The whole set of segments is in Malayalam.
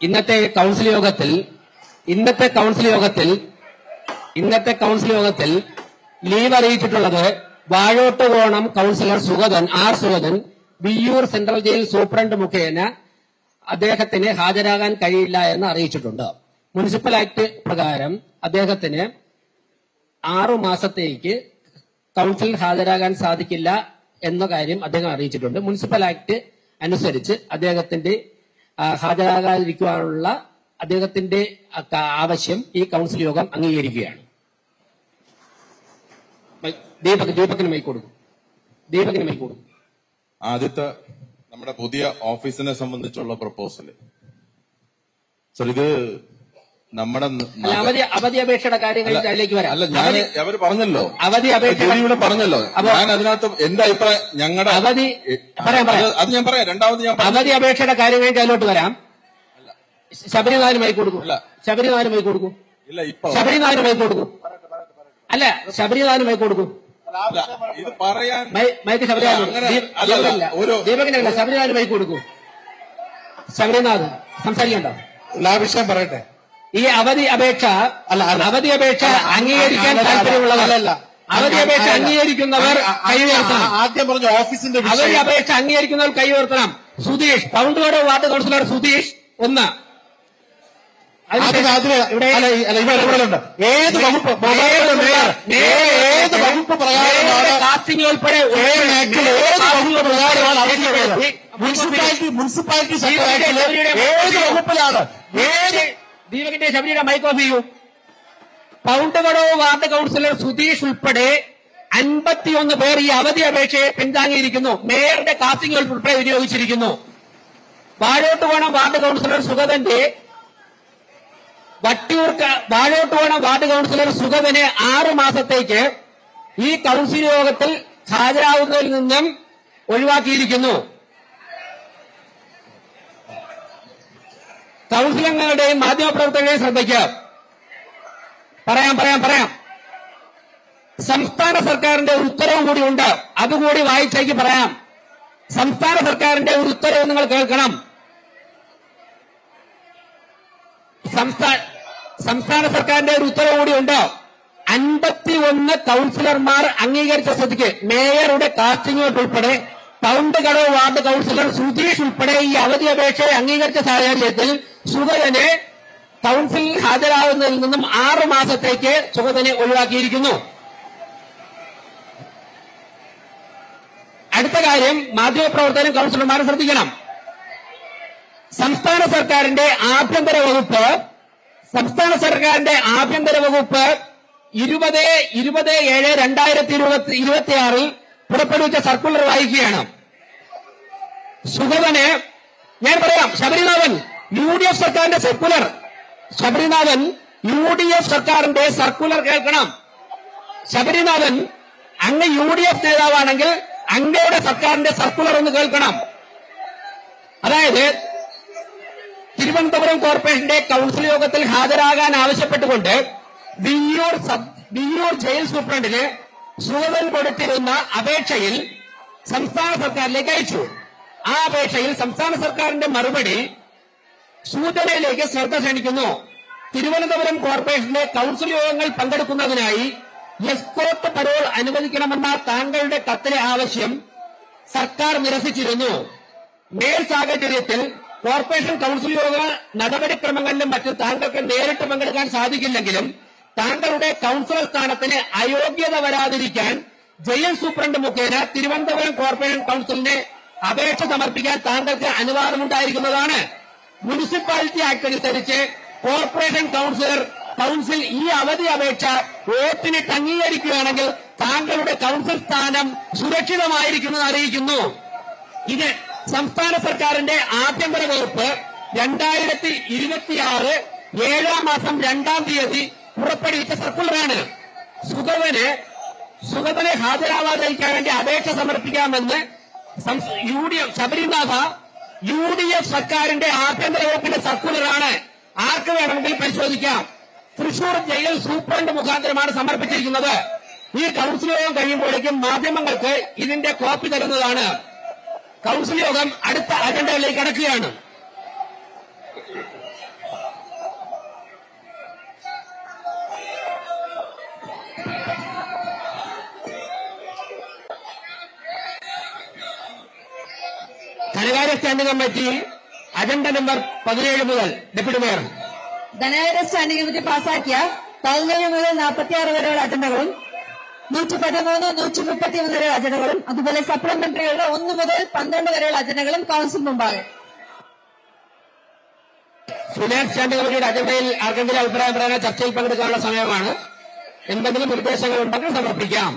ഇന്നത്തെ കൌൺസിൽ യോഗത്തിൽ ലീവ് അറിയിച്ചിട്ടുള്ളത് Vazhottukonam councillor Sugathan Viyyur central jail superintendent മുഖേന അദ്ദേഹത്തിന് ഹാജരാകാൻ കഴിയില്ല എന്ന് അറിയിച്ചിട്ടുണ്ട്. മുനിസിപ്പൽ ആക്ട് പ്രകാരം അദ്ദേഹത്തിന് 6 മാസത്തേക്ക് കൌൺസിലിൽ ഹാജരാകാൻ സാധിക്കില്ല എന്ന കാര്യം അദ്ദേഹം അറിയിച്ചിട്ടുണ്ട്. മുനിസിപ്പൽ ആക്ട് അനുസരിച്ച് അദ്ദേഹത്തിന്റെ ഹാജരാകാതിരിക്കുവാനുള്ള അദ്ദേഹത്തിന്റെ ആവശ്യം ഈ കൌൺസിൽ യോഗം അംഗീകരിക്കുകയാണ്. ദീപകിന് മൈക്ക് കൊടുക്കും. ആദ്യത്തെ നമ്മുടെ പുതിയ ഓഫീസിനെ സംബന്ധിച്ചുള്ള പ്രപ്പോസൽ സർ, ഇത് നമ്മുടെ അവധി അപേക്ഷയുടെ കാര്യങ്ങൾ അതിലേക്ക് വരാം. അല്ല, അവർ പറഞ്ഞല്ലോ, അവധി അപേക്ഷ പറഞ്ഞല്ലോ. ഞാൻ അതിനകത്ത് എന്റെ അഭിപ്രായം ഞങ്ങളുടെ അത് ഞാൻ പറയാം. രണ്ടാമത് ഞാൻ അവധി അപേക്ഷയുടെ കാര്യങ്ങൾക്ക് അതിലോട്ട് വരാം. ശബരിനാഥന് മൈക്ക് കൊടുക്കും. ഇല്ല, ഇപ്പൊ ശബരിനാഥന് മൈക്ക് കൊടുക്കും. അല്ല, ശബരിനാഥന് മൈക്ക് കൊടുക്കും. ഇത് പറയാൻ മൈക്ക് ദീപകിനല്ല, ശബരിനാഥന് മൈക്ക് കൊടുക്കും. ശബരിനാഥ് സംസാരിക്കണ്ടോ? ആ വിഷയം പറയട്ടെ. ഈ അവധി അപേക്ഷ അംഗീകരിക്കാൻ താല്പര്യമുള്ളവരല്ല. അവധി അപേക്ഷ അംഗീകരിക്കുന്നവർ കൈയുയർത്തണം. ആദ്യം പറഞ്ഞ ഓഫീസിന്റെ അവധി അപേക്ഷ അംഗീകരിക്കുന്നവർ കൈയുയർത്തണം. Sudheesh, Poundukode ward councillor Sudheesh 1. ഏത് വകുപ്പ് പ്രകാരമാണ് കാസ്റ്റിംഗ് ഉൾപ്പെടെ മുനിസിപ്പാലിറ്റി ഏത് വകുപ്പിലാണ്? ദീപകിന്റെ ശബരിയുടെ മൈക്ക് ഓഫ് ചെയ്യൂ. പൗണ്ടുകടവ് വാർഡ് കൌൺസിലർ സുധീഷ് ഉൾപ്പെടെ 51 പേർ ഈ അവധി അപേക്ഷയെ പിന്താങ്ങിയിരിക്കുന്നു. മേയറുടെ കാസ്റ്റിംഗ് ഉൾപ്പെടെ വിനിയോഗിച്ചിരിക്കുന്നു. വാഴോട്ടുകോണം വാർഡ് കൌൺസിലർ സുഗതന്റെ വാഴോട്ടുകോണം വാർഡ് കൌൺസിലർ സുഗതനെ 6 മാസത്തേക്ക് ഈ കൌൺസിൽ യോഗത്തിൽ ഹാജരാകുന്നതിൽ നിന്നും ഒഴിവാക്കിയിരിക്കുന്നു. കൌൺസിലംഗങ്ങളുടെയും മാധ്യമപ്രവർത്തകരുടെയും ശ്രദ്ധയ്ക്ക് പറയാം. സംസ്ഥാന സർക്കാരിന്റെ ഒരു ഉത്തരവ് കൂടി ഉണ്ട്, അതുകൂടി വായിച്ചേക്ക് പറയാം. സംസ്ഥാന സർക്കാരിന്റെ ഒരു ഉത്തരവ് നിങ്ങൾ കേൾക്കണം. സംസ്ഥാന സർക്കാരിന്റെ ഒരു ഉത്തരവ് കൂടി ഉണ്ട്. 51 കൌൺസിലർമാർ അംഗീകരിച്ച സ്ഥിതിക്ക് മേയറുടെ കാസ്റ്റിംഗ് ഉൾപ്പെടെ പൗണ്ടുകടവ് വാർഡ് കൌൺസിലർ സുധീഷ് ഉൾപ്പെടെ ഈ അവധി അപേക്ഷയെ അംഗീകരിച്ച സാഹചര്യത്തിൽ സുഗതനെ കൌൺസിലിൽ ഹാജരാകുന്നതിൽ നിന്നും 6 മാസത്തേക്ക് സുഗതനെ ഒഴിവാക്കിയിരിക്കുന്നു. അടുത്ത കാര്യം, മാധ്യമപ്രവർത്തകരും കൌൺസിലർമാരും ശ്രദ്ധിക്കണം. സംസ്ഥാന സർക്കാരിന്റെ ആഭ്യന്തര വകുപ്പ് 20/7/2026 പുറപ്പെടുവിച്ച സർക്കുലർ വായിക്കുകയാണ്. സുഗതനെ ഞാൻ പറയാം. ശബരിനാഥൻ UDF സർക്കാരിന്റെ സർക്കുലർ കേൾക്കണം. ശബരിനാഥൻ അങ്ങ് UDF നേതാവാണെങ്കിൽ അങ്ങയുടെ സർക്കാരിന്റെ സർക്കുലർ ഒന്ന് കേൾക്കണം. അതായത് തിരുവനന്തപുരം കോർപ്പറേഷന്റെ കൌൺസിൽ യോഗത്തിൽ ഹാജരാകാൻ ആവശ്യപ്പെട്ടുകൊണ്ട് വിയ്യൂർ ജയിൽ സൂപ്രണ്ടിന് സുഗതൻ കൊടുത്തിരുന്ന അപേക്ഷയിൽ സംസ്ഥാന സർക്കാരിലേക്ക് അയച്ചു. ആ അപേക്ഷയിൽ സംസ്ഥാന സർക്കാരിന്റെ മറുപടി സൂചനയിലേക്ക് ശ്രദ്ധ ക്ഷണിക്കുന്നു. തിരുവനന്തപുരം കോർപ്പറേഷന്റെ കൌൺസിൽ യോഗങ്ങൾ പങ്കെടുക്കുന്നതിനായി എസ്കോർട്ട് പരോൾ അനുവദിക്കണമെന്ന താങ്കളുടെ കത്തിലെ ആവശ്യം സർക്കാർ നിരസിച്ചിരുന്നു. മേൽ സാഹചര്യത്തിൽ കോർപ്പറേഷൻ കൌൺസിൽ യോഗ നടപടിക്രമങ്ങളിലും മറ്റും താങ്കൾക്ക് നേരിട്ട് പങ്കെടുക്കാൻ സാധിക്കില്ലെങ്കിലും താങ്കളുടെ കൌൺസിലർ സ്ഥാനത്തിന് അയോഗ്യത വരാതിരിക്കാൻ ജയിൽ സൂപ്രണ്ട് മുഖേന തിരുവനന്തപുരം കോർപ്പറേഷൻ കൌൺസിലിന് അപേക്ഷ സമർപ്പിക്കാൻ താങ്കൾക്ക് അനുവാദമുണ്ടായിരിക്കുന്നതാണ്. മുനിസിപ്പാലിറ്റി ആക്ട് അനുസരിച്ച് കോർപ്പറേഷൻ കൌൺസിൽ ഈ അവധി അപേക്ഷ വോട്ടിനിട്ട് അംഗീകരിക്കുകയാണെങ്കിൽ താങ്കളുടെ കൌൺസിൽ സ്ഥാനം സുരക്ഷിതമായിരിക്കുമെന്ന് അറിയിക്കുന്നു. ഇത് സംസ്ഥാന സർക്കാരിന്റെ ആഭ്യന്തര വകുപ്പ് 2026 7-ാം മാസം 2-ാം തീയതി പുറപ്പെടുവിച്ച സർക്കുലറാണ്. സുഗതനെ ഹാജരാവാതിരിക്കാൻ വേണ്ടി അപേക്ഷ സമർപ്പിക്കാമെന്ന് ശബരിനാഥ UDF സർക്കാരിന്റെ ആഭ്യന്തര വകുപ്പിന്റെ സർക്കുലറാണ്. ആർക്ക് വേണമെങ്കിൽ പരിശോധിക്കാം. തൃശൂർ ജയിൽ സൂപ്രണ്ട് മുഖാന്തരമാണ് സമർപ്പിച്ചിരിക്കുന്നത്. ഈ കൌൺസിൽ യോഗം കഴിയുമ്പോഴേക്കും മാധ്യമങ്ങൾക്ക് ഇതിന്റെ കോപ്പി തരുന്നതാണ്. കൌൺസിൽ യോഗം അടുത്ത അജണ്ടയിലേക്ക് കടക്കുകയാണ്. ധനകാര്യ സ്റ്റാൻഡിംഗ് കമ്മിറ്റി അജണ്ട നമ്പർ 17 മുതൽ ഡെപ്യൂട്ടി മേയർ. ധനകാര്യ സ്റ്റാൻഡിംഗ് കമ്മിറ്റി പാസാക്കിയ 17 മുതൽ 46 വരെയുള്ള അജണ്ടകളും 113, 131 വരെയുള്ള അജണ്ടകളും അതുപോലെ സപ്ലിമെന്ററികളുടെ 1 മുതൽ 12 വരെയുള്ള അജണ്ടകളും കൌൺസിൽ മുമ്പാകെ. ഫിനാൻസ് സ്റ്റാൻഡിംഗ് കമ്മിറ്റിയുടെ അജണ്ടയിൽ ആർക്കെങ്കിലും അഭിപ്രായം പറയാനോ ചർച്ചയിൽ പങ്കെടുക്കാനുള്ള സമയമാണ്. എന്തെങ്കിലും നിർദ്ദേശങ്ങൾ ഉണ്ടെങ്കിൽ സമർപ്പിക്കാം.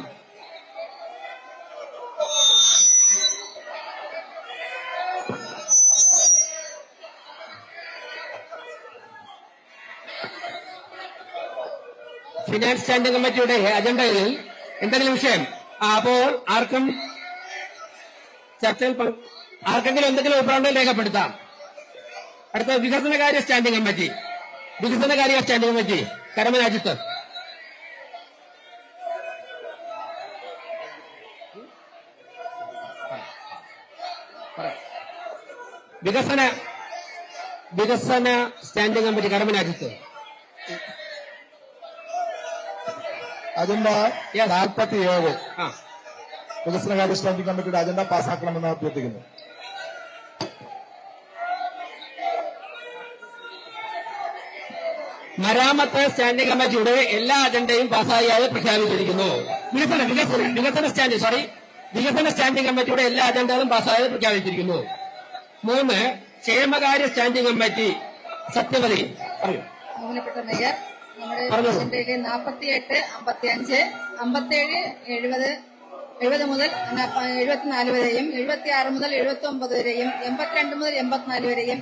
ഫിനാൻസ് സ്റ്റാൻഡിംഗ് കമ്മിറ്റിയുടെ അജണ്ടയിൽ എന്തെങ്കിലും വിഷയം അപ്പോൾ ആർക്കും ചർച്ചയിൽ ആർക്കെങ്കിലും എന്തെങ്കിലും അഭിപ്രായം രേഖപ്പെടുത്താം. അടുത്ത വികസനകാര്യ സ്റ്റാൻഡിംഗ് കമ്മിറ്റി. വികസനകാര്യ സ്റ്റാൻഡിംഗ് കമ്മിറ്റി കരമനാജിത്ത്. വികസന സ്റ്റാൻഡിംഗ് കമ്മിറ്റി കരമനാജിത്ത്. അജണ്ട 47 വികസനകാര്യ സ്റ്റാൻഡിംഗ് കമ്മിറ്റിയുടെ അജണ്ട പാസ്സാക്കണമെന്ന് അഭ്യർത്ഥിക്കുന്നു. മരാമത്ത് സ്റ്റാൻഡിംഗ് കമ്മിറ്റിയുടെ എല്ലാ അജണ്ടയും പാസ്സായി പ്രഖ്യാപിച്ചിരിക്കുന്നു. വികസന സ്റ്റാൻഡിംഗ് കമ്മിറ്റിയുടെ എല്ലാ അജണ്ടകളും പാസ്സായി പ്രഖ്യാപിച്ചിരിക്കുന്നു. 3 ക്ഷേമകാര്യ സ്റ്റാൻഡിംഗ് കമ്മിറ്റി. സത്യവതി പറയൂ. ബഹുമാനപ്പെട്ട മേയർ, നമ്മുടെ അജണ്ടയിലെ 48, 55, 57, 70 മുതൽ 74 വരെയും 76 മുതൽ 79 വരെയും 82 മുതൽ 84 വരെയും 86 മുതൽ 88 വരെയും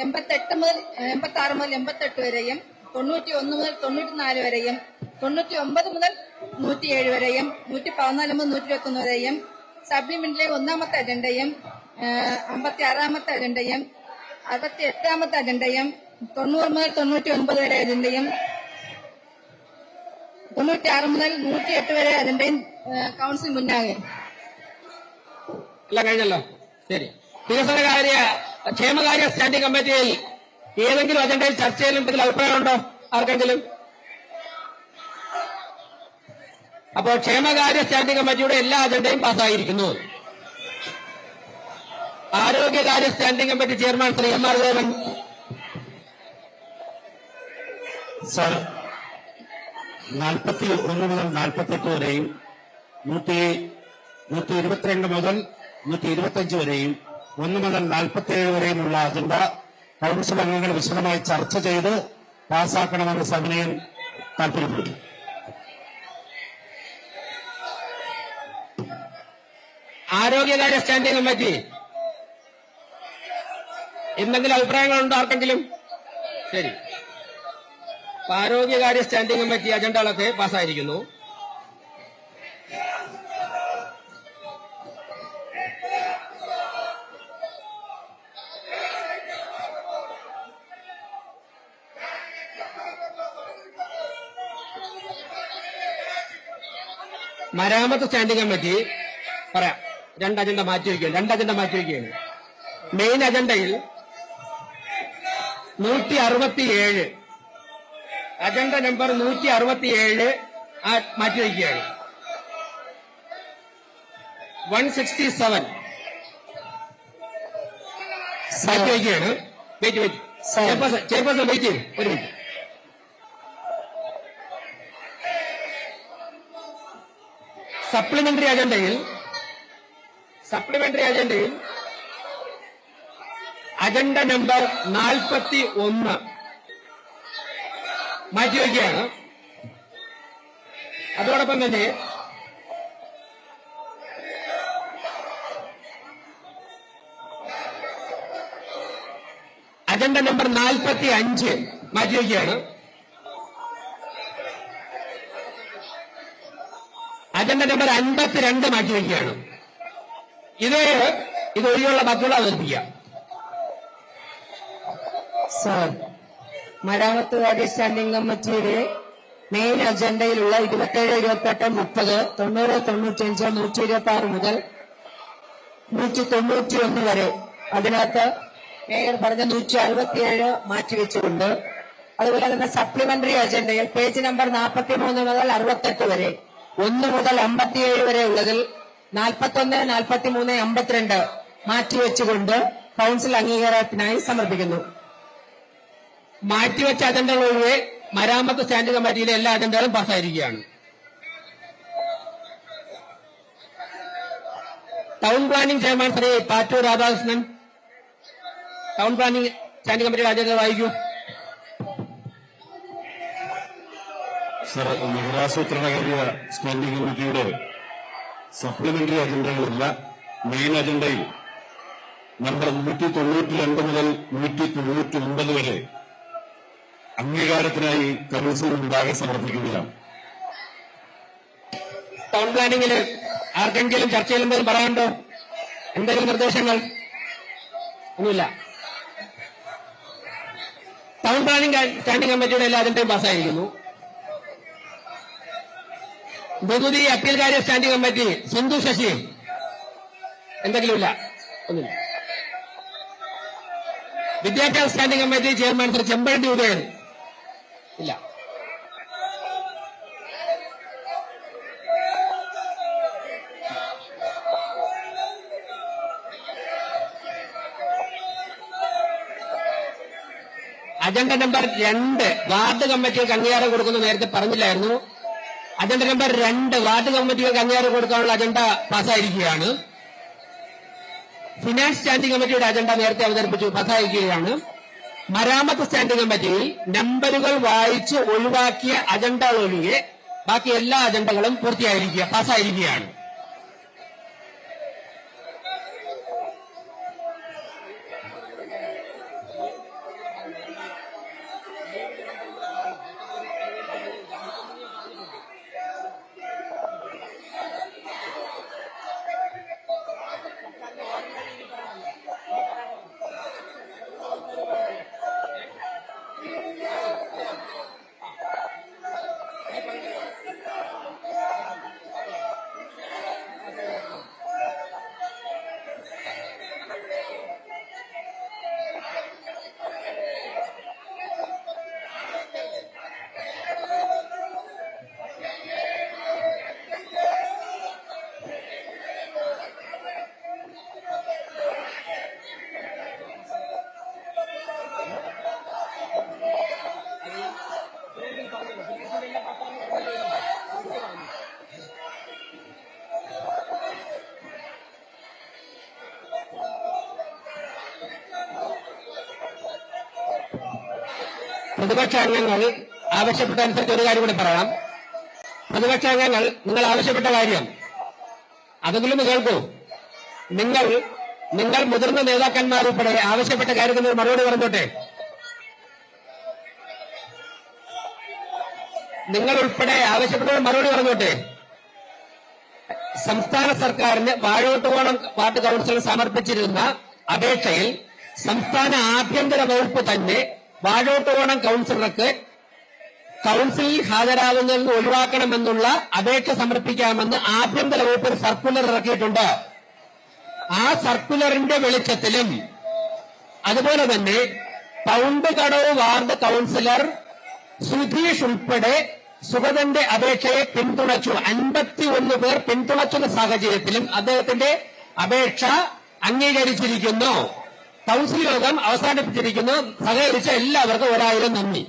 91 മുതൽ 94 വരെയും 99 മുതൽ 107 വരെയും 114 മുതൽ 121 വരെയും സപ്ലിമെന്റിലെ 1-ാമത്തെ അജണ്ടയും 56-ാമത്തെ അജണ്ടയും 68-ാമത്തെ അജണ്ടയും 90 മുതൽ 99 വരെ അജണ്ടയും 96 മുതൽ 108 വരെ അജണ്ടയും കൌൺസിൽ മുന്നാകെ. എല്ലാം കഴിഞ്ഞല്ലോ. ശരി. ക്ഷേമകാര്യ സ്റ്റാൻഡിംഗ് കമ്മിറ്റിയിൽ ഏതെങ്കിലും അജണ്ടയിൽ ചർച്ചയിൽ എന്തെങ്കിലും അഭിപ്രായമുണ്ടോ ആർക്കെങ്കിലും? അപ്പോൾ ക്ഷേമകാര്യ സ്റ്റാൻഡിംഗ് കമ്മിറ്റിയുടെ എല്ലാ അജണ്ടയും പാസ്സായിരിക്കുന്നു. ആരോഗ്യകാര്യ standing committee chairman Shri M R Devan. Sir, 41 മുതൽ 48 വരെയും 122 മുതൽ 125 വരെയും 1 മുതൽ 47 വരെയുമുള്ള അജണ്ട കൌൺസിൽ അംഗങ്ങൾ വിശദമായി ചർച്ച ചെയ്ത് പാസാക്കണമെന്ന് സവിനയം താൽപര്യപ്പെടുന്നു. ആരോഗ്യകാര്യ സ്റ്റാൻഡിംഗ് കമ്മിറ്റി എന്തെങ്കിലും അഭിപ്രായങ്ങളുണ്ടോ ആർക്കെങ്കിലും? ശരി. ആരോഗ്യകാര്യ സ്റ്റാൻഡിംഗ് കമ്മിറ്റി അജണ്ടകളൊക്കെ പാസ്സായിരിക്കുന്നു. മരാമത്ത് സ്റ്റാൻഡിംഗ് കമ്മിറ്റി പറയാം. 2 അജണ്ട മാറ്റിവെക്കുകയാണ്. മെയിൻ അജണ്ടയിൽ 167 അജണ്ട നമ്പർ 167 മാറ്റിവെക്കുകയാണ്. 167 മാറ്റിവെക്കുകയാണ്. വെയിറ്റ് ചെയർപേഴ്സൺ വെയിറ്റ് ചെയ്യും. ഒരു മിനിറ്റ്. സപ്ലിമെന്ററി അജണ്ടയിൽ അജണ്ട നമ്പർ 41 മാറ്റിവെക്കുകയാണ്. അതോടൊപ്പം തന്നെ അജണ്ട നമ്പർ 45 മാറ്റിവെക്കുകയാണ്. അജണ്ട നമ്പർ 52 മാറ്റിവെക്കുകയാണ്. ഇതൊഴിയുള്ള ബാക്കിയുള്ള അവതരിപ്പിക്കാം. സാർ, മരാമത്ത് കാര്യ സ്റ്റാൻഡിംഗ് കമ്മിറ്റിയുടെ മെയിൻ അജണ്ടയിലുള്ള 27, 28, 30, 90, 95, 126 മുതൽ 191 വരെ അതിനകത്ത് മേയർ പറഞ്ഞ 167 മാറ്റിവെച്ചുകൊണ്ട് അതുപോലെ തന്നെ സപ്ലിമെന്ററി അജണ്ടയിൽ പേജ് നമ്പർ 43 മുതൽ 68 വരെ 1 മുതൽ 57 വരെ ഉള്ളതിൽ 41, 43, 52 മാറ്റിവെച്ചുകൊണ്ട് കൌൺസിൽ അംഗീകാരത്തിനായി സമർപ്പിക്കുന്നു. മാറ്റിവെച്ച അജണ്ടകൾ ഒഴികെ മരാമത്ത് സ്റ്റാൻഡിംഗ് കമ്മിറ്റിയിലെ എല്ലാ അജണ്ടകളും പാസ്സായിരിക്കുകയാണ്. Town planning chairman Shri Pattoor Radhakrishnan town planning standing കമ്മിറ്റിയുടെ അജണ്ട വായിക്കൂ. സർ, നഗരാസൂത്രണകാര്യ സ്റ്റാൻഡിംഗ് കമ്മിറ്റിയുടെ സപ്ലിമെന്ററി അജണ്ടകളില്ല. മെയിൻ അജണ്ടയിൽ നമ്പർ 192 മുതൽ 199 വരെ അംഗീകാരത്തിനായി കൌൺസിൽ മുൻപാകെ സമർപ്പിക്കുകയാണ്. ടൗൺ പ്ലാനിംഗില് ആർക്കെങ്കിലും ചർച്ചയിൽ എന്തെങ്കിലും പറയാനുണ്ടോ? എന്തെങ്കിലും നിർദ്ദേശങ്ങൾ? ഒന്നുമില്ല. ടൗൺ പ്ലാനിംഗ് സ്റ്റാൻഡിംഗ് കമ്മിറ്റിയുടെ എല്ലാ അജണ്ടയും പാസ്സായിരിക്കുന്നു. നികുതി അപ്പീൽ കാര്യ സ്റ്റാൻഡിംഗ് കമ്മിറ്റി സിന്ധു ശശി എന്തെങ്കിലും ഇല്ല? ഒന്നുമില്ല. വിദ്യാഭ്യാസ standing committee chairman Shri Chempazhanthy Udayan ഇല്ല. അജണ്ട നമ്പർ 2 വാർഡ് കമ്മിറ്റികൾക്ക് അംഗീകാരം കൊടുക്കുന്നത് നേരത്തെ പറഞ്ഞില്ലായിരുന്നു. അജണ്ട നമ്പർ 2 വാർഡ് കമ്മിറ്റികൾക്ക് അംഗീകാരം കൊടുക്കാനുള്ള അജണ്ട പാസ്സായിരിക്കുകയാണ്. ഫിനാൻസ് സ്റ്റാൻഡിംഗ് കമ്മിറ്റിയുടെ അജണ്ട നേരത്തെ അവതരിപ്പിച്ചു, പാസ്സായിരിക്കുകയാണ്. മരാമത്ത് സ്റ്റാൻഡിംഗ് കമ്മിറ്റിയിൽ നമ്പറുകൾ വായിച്ച് ഒഴിവാക്കിയ അജണ്ട ഒഴികെ ബാക്കി എല്ലാ അജണ്ടകളും പാസ്സായിരിക്കുകയാണ്. പ്രതിപക്ഷാംഗങ്ങൾ ആവശ്യപ്പെട്ടനുസരിച്ച് ഒരു കാര്യം കൂടി പറയാം. പ്രതിപക്ഷാംഗങ്ങൾ നിങ്ങൾ ആവശ്യപ്പെട്ട കാര്യം അതെങ്കിലും കേൾക്കൂ. നിങ്ങൾ മുതിർന്ന നേതാക്കന്മാരുൾപ്പെടെ ആവശ്യപ്പെട്ട കാര്യത്തിന് മറുപടി പറഞ്ഞോട്ടെ. നിങ്ങൾ ഉൾപ്പെടെ ആവശ്യപ്പെട്ടവർ മറുപടി പറഞ്ഞോട്ടെ. സംസ്ഥാന സർക്കാരിന് വാഴോട്ടുകോണം വാർഡ് കൌൺസിൽ സമർപ്പിച്ചിരുന്ന അപേക്ഷയിൽ സംസ്ഥാന ആഭ്യന്തര വകുപ്പ് തന്നെ വാഴോട്ടുകോണം കൌൺസിലർക്ക് കൌൺസിലിൽ ഹാജരാകുന്നതിൽ നിന്ന് ഒഴിവാക്കണമെന്നുള്ള അപേക്ഷ സമർപ്പിക്കാമെന്ന് ആഭ്യന്തര വകുപ്പ് സർക്കുലർ ഇറക്കിയിട്ടുണ്ട്. ആ സർക്കുലറിന്റെ വെളിച്ചത്തിലും അതുപോലെ തന്നെ പൗണ്ട് കടവ് വാർഡ് കൌൺസിലർ സുധീഷ് ഉൾപ്പെടെ സുഗതന്റെ അപേക്ഷയെ പിന്തുണച്ചു. 51 പേർ പിന്തുണച്ചുന്ന സാഹചര്യത്തിലും അദ്ദേഹത്തിന്റെ അപേക്ഷ അംഗീകരിച്ചിരിക്കുന്നു. കൌൺസിൽ യോഗം അവസാനിപ്പിച്ചിരിക്കുന്നു. സഹകരിച്ച എല്ലാവർക്കും 1000 നന്ദി.